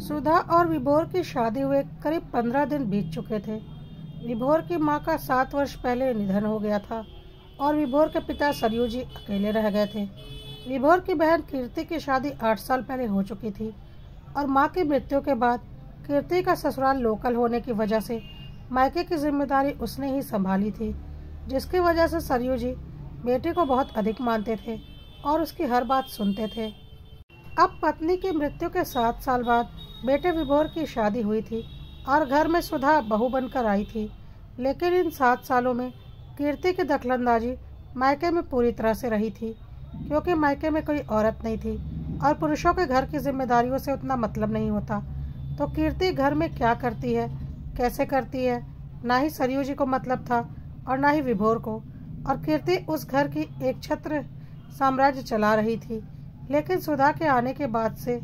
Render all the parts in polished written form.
सुधा और विभोर की शादी हुए करीब 15 दिन बीत चुके थे। विभोर की मां का 7 वर्ष पहले निधन हो गया था और विभोर के पिता सरयू जी अकेले रह गए थे। विभोर की बहन कीर्ति की शादी 8 साल पहले हो चुकी थी और मां की मृत्यु के बाद कीर्ति का ससुराल लोकल होने की वजह से मायके की जिम्मेदारी उसने ही संभाली थी, जिसकी वजह से सरयू जी बेटी को बहुत अधिक मानते थे और उसकी हर बात सुनते थे। अब पत्नी की मृत्यु के 7 साल बाद बेटे विभोर की शादी हुई थी और घर में सुधा बहू बनकर आई थी। लेकिन इन 7 सालों में कीर्ति की दखलंदाजी मायके में पूरी तरह से रही थी, क्योंकि मायके में कोई औरत नहीं थी और पुरुषों के घर की जिम्मेदारियों से उतना मतलब नहीं होता। तो कीर्ति घर में क्या करती है, कैसे करती है, ना ही सरयू जी को मतलब था और ना ही विभोर को। और कीर्ति उस घर की एक छत्र साम्राज्य चला रही थी। लेकिन सुधा के आने के बाद से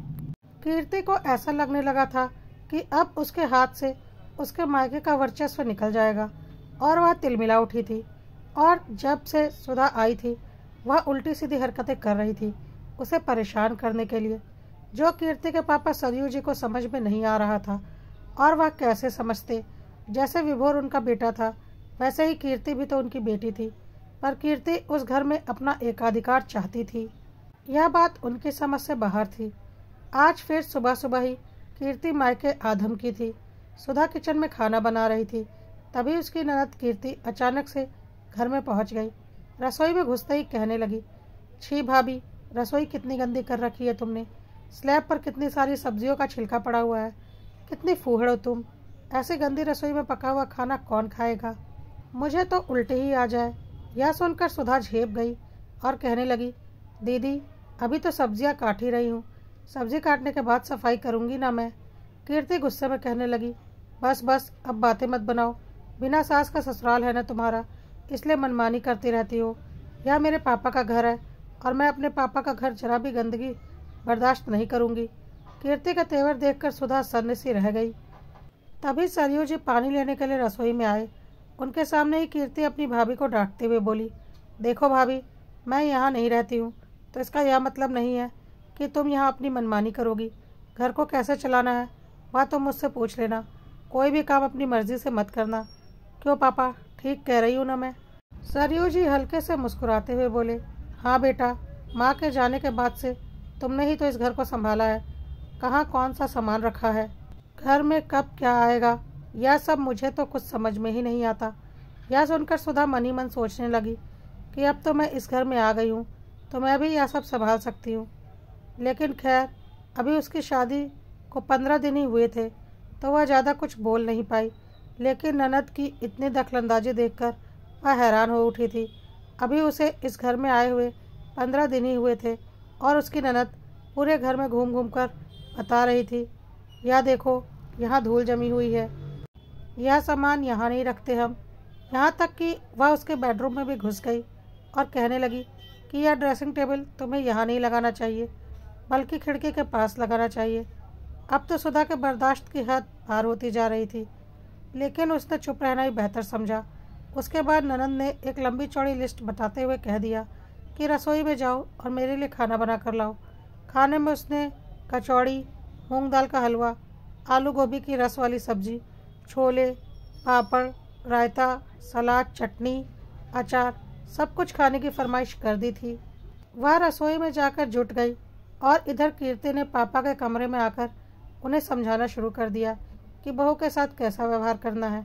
कीर्ति को ऐसा लगने लगा था कि अब उसके हाथ से उसके मायके का वर्चस्व निकल जाएगा और वह तिलमिला उठी थी। और जब से सुधा आई थी वह उल्टी सीधी हरकतें कर रही थी उसे परेशान करने के लिए, जो कीर्ति के पापा सरयू जी को समझ में नहीं आ रहा था। और वह कैसे समझते, जैसे विभोर उनका बेटा था वैसे ही कीर्ति भी तो उनकी बेटी थी, पर कीर्ति उस घर में अपना एकाधिकार चाहती थी। यह बात उनकी समझ से बाहर थी। आज फिर सुबह सुबह ही कीर्ति मायके आधम की थी। सुधा किचन में खाना बना रही थी, तभी उसकी ननद कीर्ति अचानक से घर में पहुंच गई। रसोई में घुसते ही कहने लगी, छी भाभी, रसोई कितनी गंदी कर रखी है तुमने। स्लैब पर कितनी सारी सब्जियों का छिलका पड़ा हुआ है। कितनी फूहड़ हो तुम। ऐसी गंदी रसोई में पका हुआ खाना कौन खाएगा। मुझे तो उल्टी ही आ जाए। यह सुनकर सुधा झेप गई और कहने लगी, दीदी अभी तो सब्जियां काट ही रही हूँ, सब्जी काटने के बाद सफाई करूँगी ना मैं। कीर्ति गुस्से में कहने लगी, बस बस अब बातें मत बनाओ। बिना सास का ससुराल है ना तुम्हारा, इसलिए मनमानी करती रहती हो। यह मेरे पापा का घर है और मैं अपने पापा का घर जरा भी गंदगी बर्दाश्त नहीं करूँगी। कीर्ति का तेवर देखकर सुधा सन्न सी रह गई। तभी सरयू जी पानी लेने के लिए रसोई में आए। उनके सामने ही कीर्ति अपनी भाभी को डांटते हुए बोली, देखो भाभी, मैं यहाँ नहीं रहती हूँ तो इसका यह मतलब नहीं है कि तुम यहाँ अपनी मनमानी करोगी। घर को कैसे चलाना है वह तुम मुझसे पूछ लेना। कोई भी काम अपनी मर्जी से मत करना। क्यों पापा, ठीक कह रही हूँ ना मैं। सरयू जी हल्के से मुस्कुराते हुए बोले, हाँ बेटा, माँ के जाने के बाद से तुमने ही तो इस घर को संभाला है। कहाँ कौन सा सामान रखा है, घर में कब क्या आएगा, यह सब मुझे तो कुछ समझ में ही नहीं आता। यह सुनकर सुधा मन ही मन सोचने लगी कि अब तो मैं इस घर में आ गई हूँ तो मैं भी यह सब संभाल सकती हूँ। लेकिन खैर, अभी उसकी शादी को 15 दिन ही हुए थे तो वह ज़्यादा कुछ बोल नहीं पाई। लेकिन ननद की इतनी दखलंदाजी देखकर वह हैरान हो उठी थी। अभी उसे इस घर में आए हुए 15 दिन ही हुए थे और उसकी ननद पूरे घर में घूम घूम कर बता रही थी, यह देखो यहाँ धूल जमी हुई है, यह सामान यहाँ नहीं रखते हम। यहाँ तक कि वह उसके बेडरूम में भी घुस गई और कहने लगी कि यह ड्रेसिंग टेबल तुम्हें यहाँ नहीं लगाना चाहिए बल्कि खिड़की के पास लगाना चाहिए। अब तो सुधा के बर्दाश्त की हद पार होती जा रही थी, लेकिन उसने चुप रहना ही बेहतर समझा। उसके बाद ननद ने एक लंबी चौड़ी लिस्ट बताते हुए कह दिया कि रसोई में जाओ और मेरे लिए खाना बना कर लाओ। खाने में उसने कचौड़ी, मूंग दाल का हलवा, आलू गोभी की रस वाली सब्जी, छोले, पापड़, रायता, सलाद, चटनी, अचार, सब कुछ खाने की फरमाइश कर दी थी। वह रसोई में जाकर जुट गई और इधर कीर्ति ने पापा के कमरे में आकर उन्हें समझाना शुरू कर दिया कि बहू के साथ कैसा व्यवहार करना है।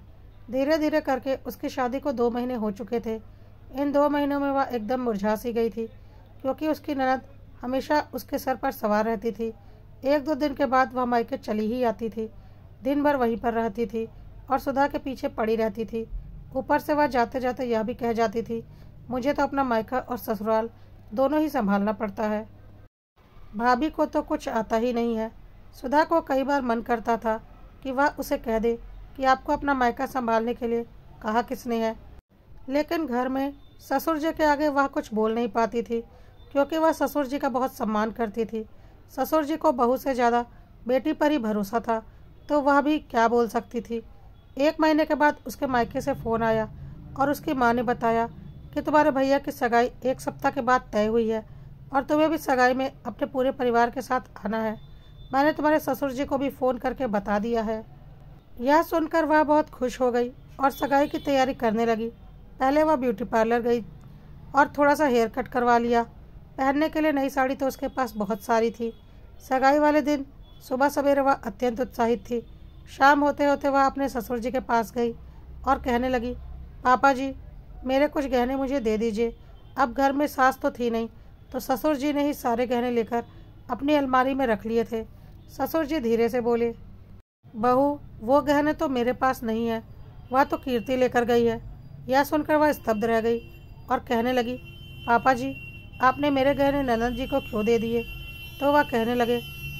धीरे धीरे करके उसकी शादी को 2 महीने हो चुके थे। इन 2 महीनों में वह एकदम मुरझा सी गई थी, क्योंकि उसकी ननद हमेशा उसके सर पर सवार रहती थी। 1-2 दिन के बाद वह मायके चली ही आती थी। दिन भर वहीं पर रहती थी और सुधा के पीछे पड़ी रहती थी। ऊपर से वह जाते जाते यह भी कह जाती थी, मुझे तो अपना मायका और ससुराल दोनों ही संभालना पड़ता है। भाभी को तो कुछ आता ही नहीं है। सुधा को कई बार मन करता था कि वह उसे कह दे कि आपको अपना मायका संभालने के लिए कहा किसने है, लेकिन घर में ससुर जी के आगे वह कुछ बोल नहीं पाती थी, क्योंकि वह ससुर जी का बहुत सम्मान करती थी। ससुर जी को बहू से ज़्यादा बेटी पर ही भरोसा था, तो वह भी क्या बोल सकती थी। 1 महीने के बाद उसके मायके से फ़ोन आया और उसकी माँ ने बताया कि तुम्हारे भैया की सगाई 1 सप्ताह के बाद तय हुई है और तुम्हें भी सगाई में अपने पूरे परिवार के साथ आना है। मैंने तुम्हारे ससुर जी को भी फ़ोन करके बता दिया है। यह सुनकर वह बहुत खुश हो गई और सगाई की तैयारी करने लगी। पहले वह ब्यूटी पार्लर गई और थोड़ा सा हेयर कट करवा लिया। पहनने के लिए नई साड़ी तो उसके पास बहुत सारी थी। सगाई वाले दिन सुबह सवेरे वह अत्यंत उत्साहित थी। शाम होते होते वह अपने ससुर जी के पास गई और कहने लगी, पापा जी, मेरे कुछ गहने मुझे दे दीजिए। अब घर में सास तो थी नहीं, तो ससुर जी ने ही सारे गहने लेकर अपनी अलमारी में रख लिए थे। ससुर जी धीरे से बोले, बहू, वो गहने तो मेरे पास नहीं है, वह तो कीर्ति लेकर गई है। यह सुनकर वह स्तब्ध रह गई और कहने लगी, पापा जी, आपने मेरे गहने ननद जी को क्यों दे दिए? तो वह कहने लगे,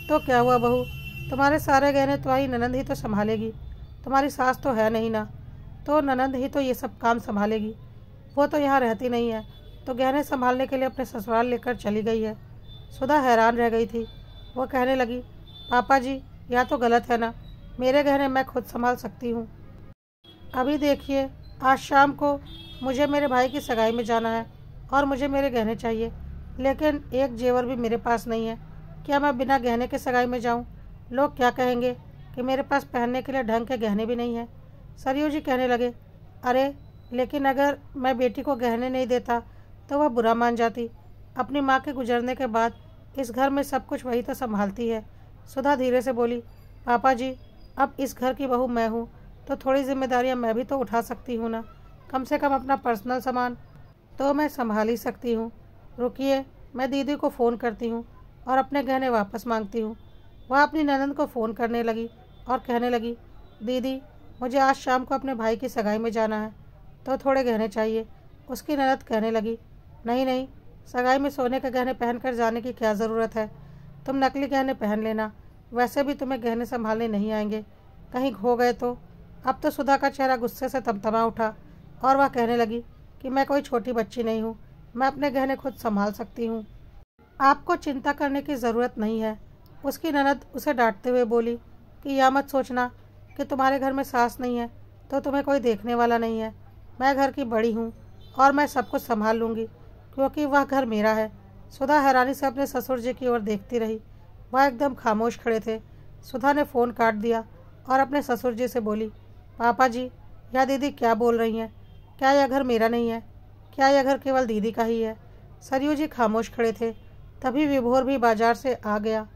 तो क्या हुआ बहू, तुम्हारे सारे गहने तुम्हारी ननद ही तो संभालेगी। तुम्हारी सास तो है नहीं ना, तो ननद ही तो ये सब काम संभालेगी। वो तो यहाँ रहती नहीं है, तो गहने संभालने के लिए अपने ससुराल लेकर चली गई है। सुधा हैरान रह गई थी। वो कहने लगी, पापा जी, यह तो गलत है ना, मेरे गहने मैं खुद संभाल सकती हूँ। अभी देखिए, आज शाम को मुझे मेरे भाई की सगाई में जाना है और मुझे मेरे गहने चाहिए, लेकिन एक जेवर भी मेरे पास नहीं है। क्या मैं बिना गहने के सगाई में जाऊँ? लोग क्या कहेंगे कि मेरे पास पहनने के लिए ढंग के गहने भी नहीं है। सरयू जी कहने लगे, अरे लेकिन अगर मैं बेटी को गहने नहीं देता तो वह बुरा मान जाती। अपनी माँ के गुजरने के बाद इस घर में सब कुछ वही तो संभालती है। सुधा धीरे से बोली, पापा जी, अब इस घर की बहू मैं हूँ, तो थोड़ी जिम्मेदारियाँ मैं भी तो उठा सकती हूँ ना। कम से कम अपना पर्सनल सामान तो मैं संभाल ही सकती हूँ। रुकिए, मैं दीदी को फ़ोन करती हूँ और अपने गहने वापस मांगती हूँ। वह अपनी ननद को फ़ोन करने लगी और कहने लगी, दीदी, मुझे आज शाम को अपने भाई की सगाई में जाना है, तो थोड़े गहने चाहिए। उसकी ननद कहने लगी, नहीं नहीं, सगाई में सोने के गहने पहनकर जाने की क्या ज़रूरत है। तुम नकली गहने पहन लेना, वैसे भी तुम्हें गहने संभालने नहीं आएंगे, कहीं खो गए तो। अब तो सुधा का चेहरा गुस्से से तमतमा उठा और वह कहने लगी कि मैं कोई छोटी बच्ची नहीं हूँ, मैं अपने गहने खुद संभाल सकती हूँ, आपको चिंता करने की ज़रूरत नहीं है। उसकी ननद उसे डांटते हुए बोली कि यह मत सोचना कि तुम्हारे घर में सास नहीं है तो तुम्हें कोई देखने वाला नहीं है। मैं घर की बड़ी हूँ और मैं सब कुछ संभाल लूँगी, क्योंकि वह घर मेरा है। सुधा हैरानी से अपने ससुर जी की ओर देखती रही। वह एकदम खामोश खड़े थे। सुधा ने फ़ोन काट दिया और अपने ससुर जी से बोली, पापा जी, यह दीदी क्या बोल रही हैं? क्या यह घर मेरा नहीं है? क्या यह घर केवल दीदी का ही है? सरयू जी खामोश खड़े थे। तभी विभोर भी बाजार से आ गया।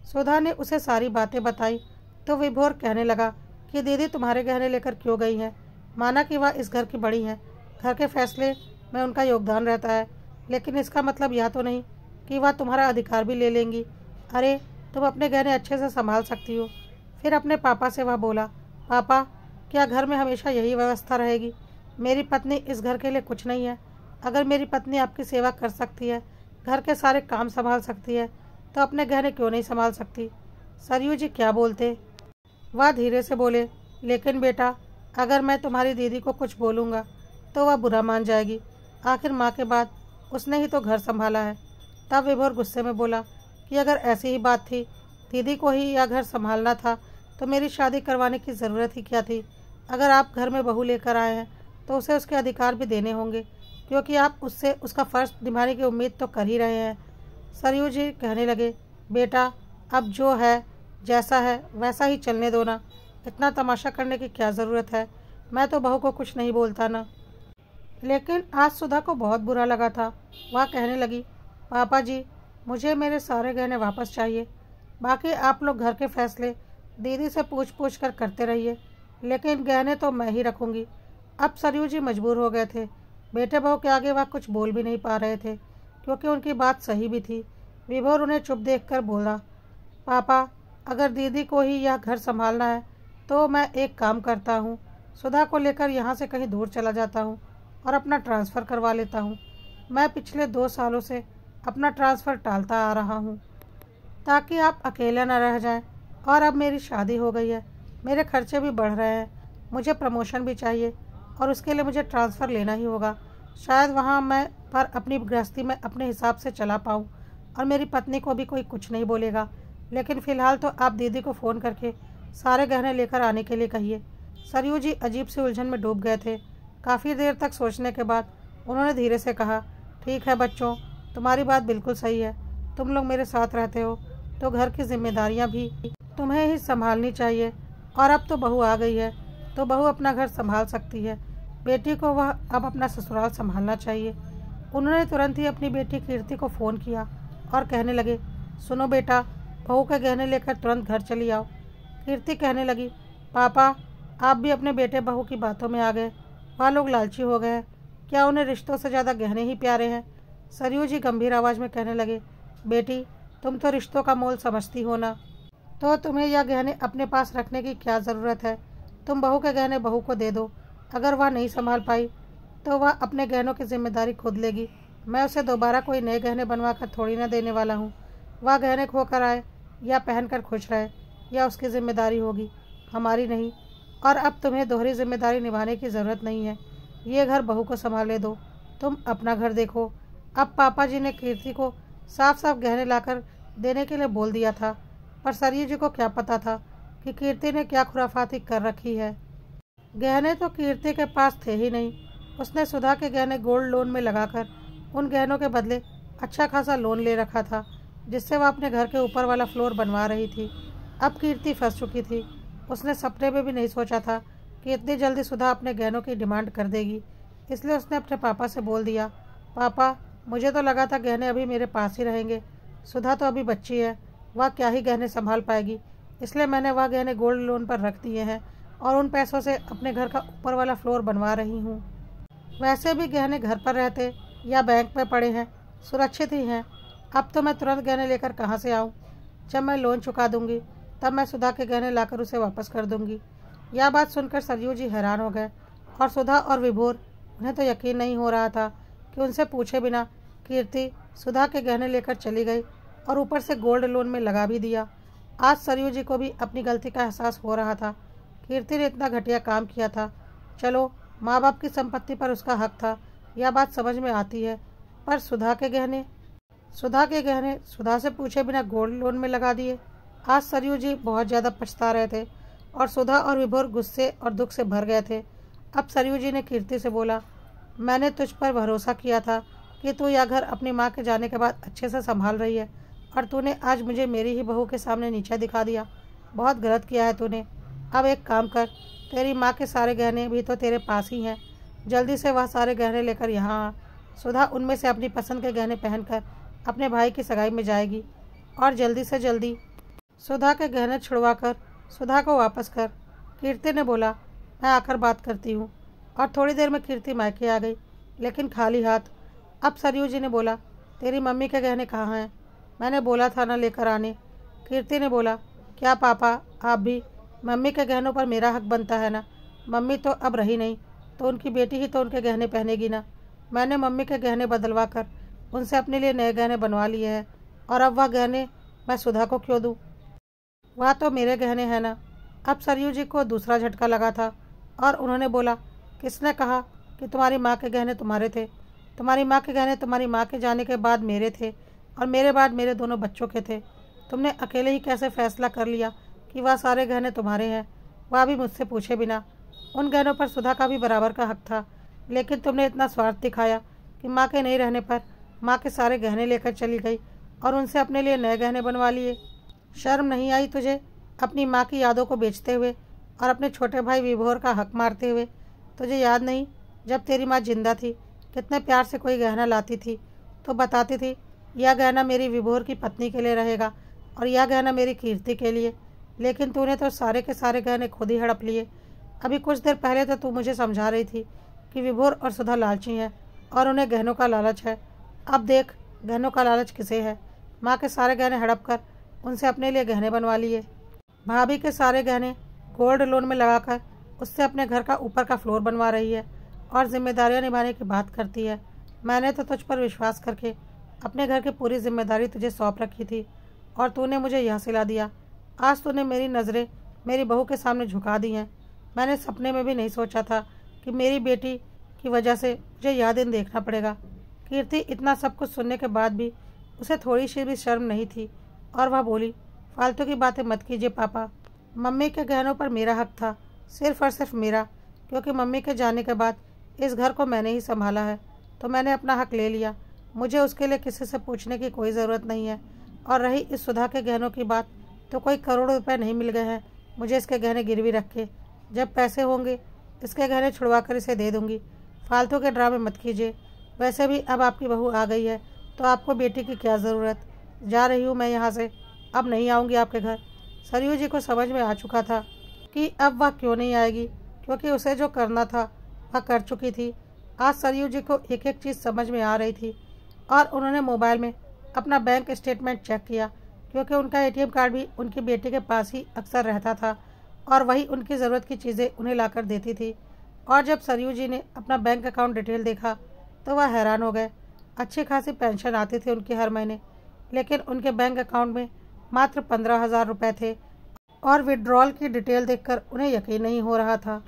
सुधा ने उसे सारी बातें बताई तो विभोर कहने लगा कि दीदी तुम्हारे गहने लेकर क्यों गई हैं? माना कि वह इस घर की बड़ी हैं, घर के फैसले में उनका योगदान रहता है, लेकिन इसका मतलब यह तो नहीं कि वह तुम्हारा अधिकार भी ले लेंगी। अरे, तुम अपने गहने अच्छे से संभाल सकती हो। फिर अपने पापा से वह बोला, पापा, क्या घर में हमेशा यही व्यवस्था रहेगी? मेरी पत्नी इस घर के लिए कुछ नहीं है। अगर मेरी पत्नी आपकी सेवा कर सकती है, घर के सारे काम संभाल सकती है, तो अपने गहने क्यों नहीं संभाल सकती? सरयू जी क्या बोलते? वह धीरे से बोले, लेकिन बेटा, अगर मैं तुम्हारी दीदी को कुछ बोलूँगा तो वह बुरा मान जाएगी। आखिर माँ के बाद उसने ही तो घर संभाला है। तब विभोर गुस्से में बोला कि अगर ऐसी ही बात थी, दीदी को ही यह घर संभालना था, तो मेरी शादी करवाने की ज़रूरत ही क्या थी? अगर आप घर में बहू लेकर आए हैं तो उसे उसके अधिकार भी देने होंगे, क्योंकि आप उससे उसका फ़र्ज निभाने की उम्मीद तो कर ही रहे हैं। सरयू जी कहने लगे, बेटा, अब जो है जैसा है वैसा ही चलने दो ना, इतना तमाशा करने की क्या ज़रूरत है? मैं तो बहू को कुछ नहीं बोलता ना। लेकिन आज सुधा को बहुत बुरा लगा था। वह कहने लगी, पापा जी, मुझे मेरे सारे गहने वापस चाहिए। बाकी आप लोग घर के फैसले दीदी से पूछ पूछ कर करते रहिए, लेकिन गहने तो मैं ही रखूँगी। अब सरयू जी मजबूर हो गए थे। बेटे बहू के आगे वह कुछ बोल भी नहीं पा रहे थे, क्योंकि उनकी बात सही भी थी। विभोर उन्हें चुप देखकर बोला, पापा, अगर दीदी को ही यह घर संभालना है तो मैं एक काम करता हूँ, सुधा को लेकर यहाँ से कहीं दूर चला जाता हूँ और अपना ट्रांसफ़र करवा लेता हूँ। मैं पिछले 2 सालों से अपना ट्रांसफ़र टालता आ रहा हूँ ताकि आप अकेले न रह जाएं, और अब मेरी शादी हो गई है, मेरे खर्चे भी बढ़ रहे हैं, मुझे प्रमोशन भी चाहिए और उसके लिए मुझे ट्रांसफ़र लेना ही होगा। शायद वहाँ मैं पर अपनी गृहस्थी में अपने हिसाब से चला पाऊँ और मेरी पत्नी को भी कोई कुछ नहीं बोलेगा। लेकिन फ़िलहाल तो आप दीदी को फ़ोन करके सारे गहने लेकर आने के लिए कहिए। सरयू जी अजीब सी उलझन में डूब गए थे। काफ़ी देर तक सोचने के बाद उन्होंने धीरे से कहा, ठीक है बच्चों, तुम्हारी बात बिल्कुल सही है। तुम लोग मेरे साथ रहते हो तो घर की जिम्मेदारियां भी तुम्हें ही संभालनी चाहिए। और अब तो बहू आ गई है तो बहू अपना घर संभाल सकती है, बेटी को वह अब अपना ससुराल संभालना चाहिए। उन्होंने तुरंत ही अपनी बेटी कीर्ति को फ़ोन किया और कहने लगे, सुनो बेटा, बहू के गहने लेकर तुरंत घर चली आओ। कीर्ति कहने लगी, पापा आप भी अपने बेटे बहू की बातों में आ गए। वह लोग लालची हो गए हैं, क्या उन्हें रिश्तों से ज़्यादा गहने ही प्यारे हैं? सरयू जी गंभीर आवाज़ में कहने लगे, बेटी तुम तो रिश्तों का मोल समझती हो ना, तो तुम्हें यह गहने अपने पास रखने की क्या ज़रूरत है? तुम बहू के गहने बहू को दे दो। अगर वह नहीं संभाल पाई तो वह अपने गहनों की जिम्मेदारी खुद लेगी। मैं उसे दोबारा कोई नए गहने बनवा कर थोड़ी ना देने वाला हूँ। वह गहने खोकर आए या पहनकर खुश रहे, यह उसकी जिम्मेदारी होगी, हमारी नहीं। और अब तुम्हें दोहरी जिम्मेदारी निभाने की ज़रूरत नहीं है। ये घर बहू को संभाले दो, तुम अपना घर देखो। अब पापा जी ने कीर्ति को साफ साफ गहने लाकर देने के लिए बोल दिया था, पर सरयू जी को क्या पता था कि कीर्ति ने क्या खुराफाती कर रखी है। गहने तो कीर्ति के पास थे ही नहीं। उसने सुधा के गहने गोल्ड लोन में लगाकर उन गहनों के बदले अच्छा खासा लोन ले रखा था, जिससे वह अपने घर के ऊपर वाला फ्लोर बनवा रही थी। अब कीर्ति फंस चुकी थी। उसने सपने में भी नहीं सोचा था कि इतनी जल्दी सुधा अपने गहनों की डिमांड कर देगी। इसलिए उसने अपने पापा से बोल दिया, पापा मुझे तो लगा था गहने अभी मेरे पास ही रहेंगे। सुधा तो अभी बच्ची है, वह क्या ही गहने संभाल पाएगी। इसलिए मैंने वह गहने गोल्ड लोन पर रख दिए हैं और उन पैसों से अपने घर का ऊपर वाला फ्लोर बनवा रही हूँ। वैसे भी गहने घर पर रहते या बैंक में पड़े हैं, सुरक्षित ही हैं। अब तो मैं तुरंत गहने लेकर कहाँ से आऊँ? जब मैं लोन चुका दूंगी तब मैं सुधा के गहने लाकर उसे वापस कर दूंगी। यह बात सुनकर सरयू जी हैरान हो गए और सुधा और विभोर, उन्हें तो यकीन नहीं हो रहा था कि उनसे पूछे बिना कीर्ति सुधा के गहने लेकर चली गई और ऊपर से गोल्ड लोन में लगा भी दिया। आज सरयू जी को भी अपनी गलती का एहसास हो रहा था। कीर्ति ने इतना घटिया काम किया था। चलो, माँ बाप की संपत्ति पर उसका हक था, यह बात समझ में आती है, पर सुधा के गहने सुधा से पूछे बिना गोल्ड लोन में लगा दिए। आज सरयू जी बहुत ज़्यादा पछता रहे थे और सुधा और विभोर गुस्से और दुख से भर गए थे। अब सरयू जी ने कीर्ति से बोला, मैंने तुझ पर भरोसा किया था कि तू यह घर अपनी माँ के जाने के बाद अच्छे से संभाल रही है, और तूने आज मुझे मेरी ही बहू के सामने नीचा दिखा दिया। बहुत गलत किया है तूने। अब एक काम कर, तेरी माँ के सारे गहने भी तो तेरे पास ही हैं, जल्दी से वह सारे गहने लेकर यहाँ आ। सुधा उनमें से अपनी पसंद के गहने पहनकर अपने भाई की सगाई में जाएगी, और जल्दी से जल्दी सुधा के गहने छुड़वाकर सुधा को वापस कर। कीर्ति ने बोला, मैं आकर बात करती हूँ। और थोड़ी देर में कीर्ति मायके आ गई, लेकिन खाली हाथ। अब सरयू जी ने बोला, तेरी मम्मी के गहने कहाँ हैं? मैंने बोला था ना लेकर आने। कीर्ति ने बोला, क्या पापा आप भी? मम्मी के गहनों पर मेरा हक बनता है ना। मम्मी तो अब रही नहीं, तो उनकी बेटी ही तो उनके गहने पहनेगी ना। मैंने मम्मी के गहने बदलवा कर उनसे अपने लिए नए गहने बनवा लिए हैं, और अब वह गहने मैं सुधा को क्यों दूँ? वह तो मेरे गहने हैं ना। अब सरयू जी को दूसरा झटका लगा था और उन्होंने बोला, किसने कहा कि तुम्हारी माँ के गहने तुम्हारे थे? तुम्हारी माँ के गहने तुम्हारी माँ के जाने के बाद मेरे थे, और मेरे बाद मेरे दोनों बच्चों के थे। तुमने अकेले ही कैसे फैसला कर लिया कि वह सारे गहने तुम्हारे हैं, वह भी मुझसे पूछे बिना? उन गहनों पर सुधा का भी बराबर का हक था, लेकिन तुमने इतना स्वार्थ दिखाया कि माँ के नहीं रहने पर माँ के सारे गहने लेकर चली गई और उनसे अपने लिए नए गहने बनवा लिए। शर्म नहीं आई तुझे अपनी माँ की यादों को बेचते हुए और अपने छोटे भाई विभोर का हक मारते हुए? तुझे याद नहीं, जब तेरी माँ जिंदा थी कितने प्यार से कोई गहना लाती थी तो बताती थी, यह गहना मेरी विभोर की पत्नी के लिए रहेगा और यह गहना मेरी कीर्ति के लिए। लेकिन तूने तो सारे के सारे गहने खुद ही हड़प लिए। अभी कुछ देर पहले तो तू मुझे समझा रही थी कि विभोर और सुधा लालची हैं और उन्हें गहनों का लालच है। अब देख, गहनों का लालच किसे है? माँ के सारे गहने हड़प कर उनसे अपने लिए गहने बनवा लिए। भाभी के सारे गहने गोल्ड लोन में लगाकर उससे अपने घर का ऊपर का फ्लोर बनवा रही है और जिम्मेदारियां निभाने की बात करती है। मैंने तो तुझ पर विश्वास करके अपने घर की पूरी जिम्मेदारी तुझे सौंप रखी थी, और तूने मुझे यह सिला दिया। आज तूने मेरी नज़रें मेरी बहू के सामने झुका दी हैं। मैंने सपने में भी नहीं सोचा था कि मेरी बेटी की वजह से मुझे यह दिन देखना पड़ेगा। कीर्ति इतना सब कुछ सुनने के बाद भी उसे थोड़ी सी भी शर्म नहीं थी, और वह बोली, फालतू की बातें मत कीजिए पापा। मम्मी के गहनों पर मेरा हक था, सिर्फ और सिर्फ मेरा, क्योंकि मम्मी के जाने के बाद इस घर को मैंने ही संभाला है, तो मैंने अपना हक ले लिया। मुझे उसके लिए किसी से पूछने की कोई ज़रूरत नहीं है। और रही इस सुधा के गहनों की बात, तो कोई करोड़ों रुपए नहीं मिल गए हैं मुझे इसके गहने गिरवी रख के। जब पैसे होंगे इसके गहने छुड़वा कर इसे दे दूंगी। फालतू के ड्रामे मत कीजिए। वैसे भी अब आपकी बहू आ गई है तो आपको बेटी की क्या ज़रूरत। जा रही हूँ मैं यहाँ से, अब नहीं आऊँगी आपके घर। सरयू जी को समझ में आ चुका था कि अब वह क्यों नहीं आएगी, क्योंकि उसे जो करना था वह कर चुकी थी। आज सरयू जी को एक एक चीज़ समझ में आ रही थी और उन्होंने मोबाइल में अपना बैंक स्टेटमेंट चेक किया, क्योंकि उनका एटीएम कार्ड भी उनकी बेटी के पास ही अक्सर रहता था और वही उनकी ज़रूरत की चीज़ें उन्हें लाकर देती थी। और जब सरयू जी ने अपना बैंक अकाउंट डिटेल देखा तो वह हैरान हो गए। अच्छी खासी पेंशन आती थी उनकी हर महीने, लेकिन उनके बैंक अकाउंट में मात्र 15,000 रुपये थे और विड्रॉल की डिटेल देखकर उन्हें यकीन नहीं हो रहा था।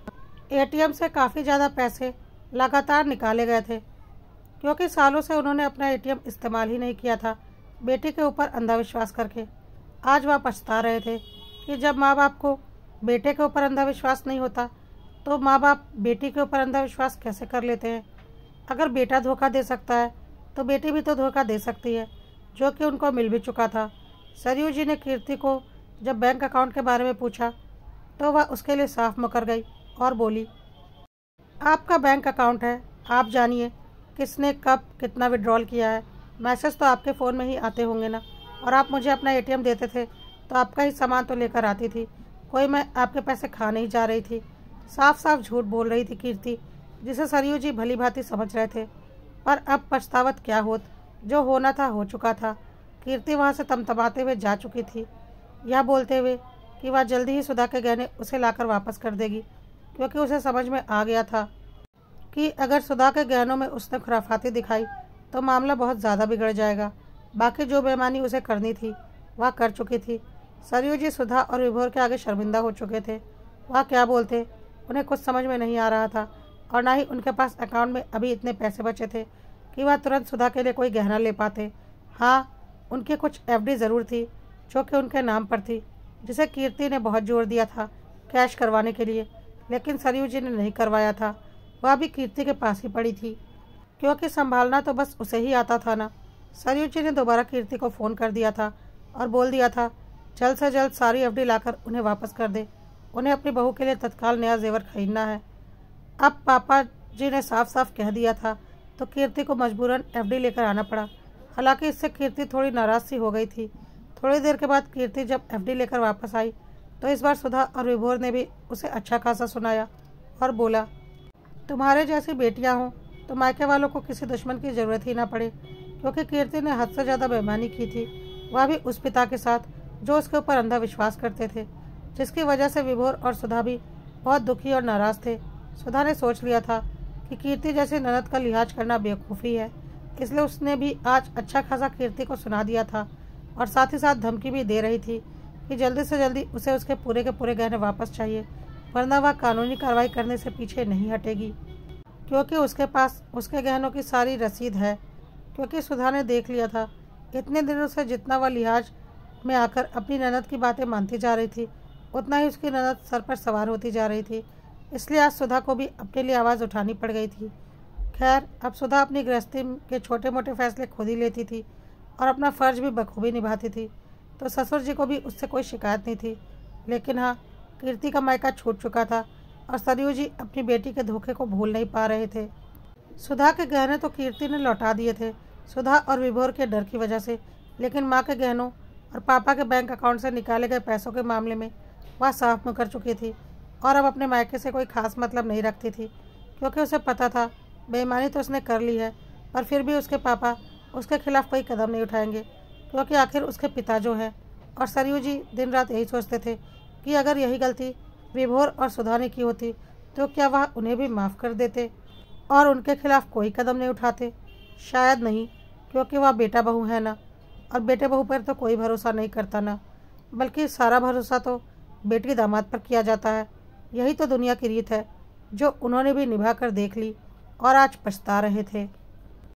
एटीएम से काफ़ी ज़्यादा पैसे लगातार निकाले गए थे, क्योंकि सालों से उन्होंने अपना एटीएम इस्तेमाल ही नहीं किया था बेटी के ऊपर अंधविश्वास करके। आज वह पछता रहे थे कि जब माँ बाप को बेटे के ऊपर अंधविश्वास नहीं होता तो माँ बाप बेटी के ऊपर अंधविश्वास कैसे कर लेते हैं। अगर बेटा धोखा दे सकता है तो बेटी भी तो धोखा दे सकती है, जो कि उनको मिल भी चुका था। सरयू जी ने कीर्ति को जब बैंक अकाउंट के बारे में पूछा तो वह उसके लिए साफ मुकर गई और बोली, आपका बैंक अकाउंट है, आप जानिए किसने कब कितना विड्रॉल किया है। मैसेज तो आपके फ़ोन में ही आते होंगे ना, और आप मुझे अपना एटीएम देते थे तो आपका ही सामान तो लेकर आती थी, कोई मैं आपके पैसे खा नहीं जा रही थी। साफ साफ झूठ बोल रही थी कीर्ति, जिसे सरयू जी भली भांति समझ रहे थे। पर अब पछतावत क्या होत, जो होना था हो चुका था। कीर्ति वहाँ से तमतमाते हुए जा चुकी थी, यह बोलते हुए कि वह जल्दी ही सुधा के गहने उसे लाकर वापस कर देगी, क्योंकि उसे समझ में आ गया था कि अगर सुधा के गहनों में उसने खुराफाती दिखाई तो मामला बहुत ज़्यादा बिगड़ जाएगा। बाकी जो बेईमानी उसे करनी थी वह कर चुकी थी। सरयू जी सुधा और विभोर के आगे शर्मिंदा हो चुके थे। वह क्या बोलते उन्हें कुछ समझ में नहीं आ रहा था, और ना ही उनके पास अकाउंट में अभी इतने पैसे बचे थे कि वह तुरंत सुधा के लिए कोई गहना ले पाते। हाँ, उनकी कुछ एफडी ज़रूर थी जो कि उनके नाम पर थी, जिसे कीर्ति ने बहुत जोर दिया था कैश करवाने के लिए, लेकिन सरयू जी ने नहीं करवाया था। वह भी कीर्ति के पास ही पड़ी थी, क्योंकि संभालना तो बस उसे ही आता था ना। सरयू जी ने दोबारा कीर्ति को फ़ोन कर दिया था और बोल दिया था जल्द से जल्द सारी एफडी लाकर उन्हें वापस कर दे। उन्हें अपनी बहू के लिए तत्काल नया जेवर खरीदना है। अब पापा जी ने साफ साफ कह दिया था तो कीर्ति को मजबूरन एफडी लेकर आना पड़ा। हालांकि इससे कीर्ति थोड़ी नाराज़ सी हो गई थी। थोड़ी देर के बाद कीर्ति जब एफडी लेकर वापस आई तो इस बार सुधा और विभोर ने भी उसे अच्छा खासा सुनाया और बोला, तुम्हारे जैसी बेटियां हों तो मायके वालों को किसी दुश्मन की ज़रूरत ही ना पड़े, क्योंकि कीर्ति ने हद से ज़्यादा बेईमानी की थी, वह भी उस पिता के साथ जो उसके ऊपर अंधा विश्वास करते थे, जिसकी वजह से विभोर और सुधा भी बहुत दुखी और नाराज़ थे। सुधा ने सोच लिया था कि कीर्ति जैसी ननद का लिहाज करना बेवकूफ़ी है, इसलिए उसने भी आज अच्छा खासा कीर्ति को सुना दिया था और साथ ही साथ धमकी भी दे रही थी कि जल्दी से जल्दी उसे उसके पूरे के पूरे गहने वापस चाहिए, वरना वह कानूनी कार्रवाई करने से पीछे नहीं हटेगी, क्योंकि उसके पास उसके गहनों की सारी रसीद है। क्योंकि सुधा ने देख लिया था इतने दिनों से जितना वह लिहाज में आकर अपनी ननद की बातें मानती जा रही थी, उतना ही उसकी ननद सर पर सवार होती जा रही थी। इसलिए आज सुधा को भी अपने लिए आवाज़ उठानी पड़ गई थी। खैर, अब सुधा अपनी गृहस्थी के छोटे मोटे फैसले खुद ही लेती थी और अपना फ़र्ज भी बखूबी निभाती थी, तो ससुर जी को भी उससे कोई शिकायत नहीं थी। लेकिन हाँ, कीर्ति का मायका छूट चुका था और सरयू जी अपनी बेटी के धोखे को भूल नहीं पा रहे थे। सुधा के गहने तो कीर्ति ने लौटा दिए थे सुधा और विभोर के डर की वजह से, लेकिन माँ के गहनों और पापा के बैंक अकाउंट से निकाले गए पैसों के मामले में वह साफ मुकर चुकी थी और अब अपने मायके से कोई खास मतलब नहीं रखती थी, क्योंकि उसे पता था बेईमानी तो उसने कर ली है, पर फिर भी उसके पापा उसके खिलाफ कोई कदम नहीं उठाएंगे, क्योंकि आखिर उसके पिता जो हैं। और सरयू जी दिन रात यही सोचते थे कि अगर यही गलती विभोर और सुधा ने की होती तो क्या वह उन्हें भी माफ़ कर देते और उनके खिलाफ कोई कदम नहीं उठाते। शायद नहीं, क्योंकि वह बेटा बहू है ना, और बेटे बहू पर तो कोई भरोसा नहीं करता ना, बल्कि सारा भरोसा तो बेटी दामाद पर किया जाता है। यही तो दुनिया की रीत है जो उन्होंने भी निभा कर देख ली और आज पछता रहे थे।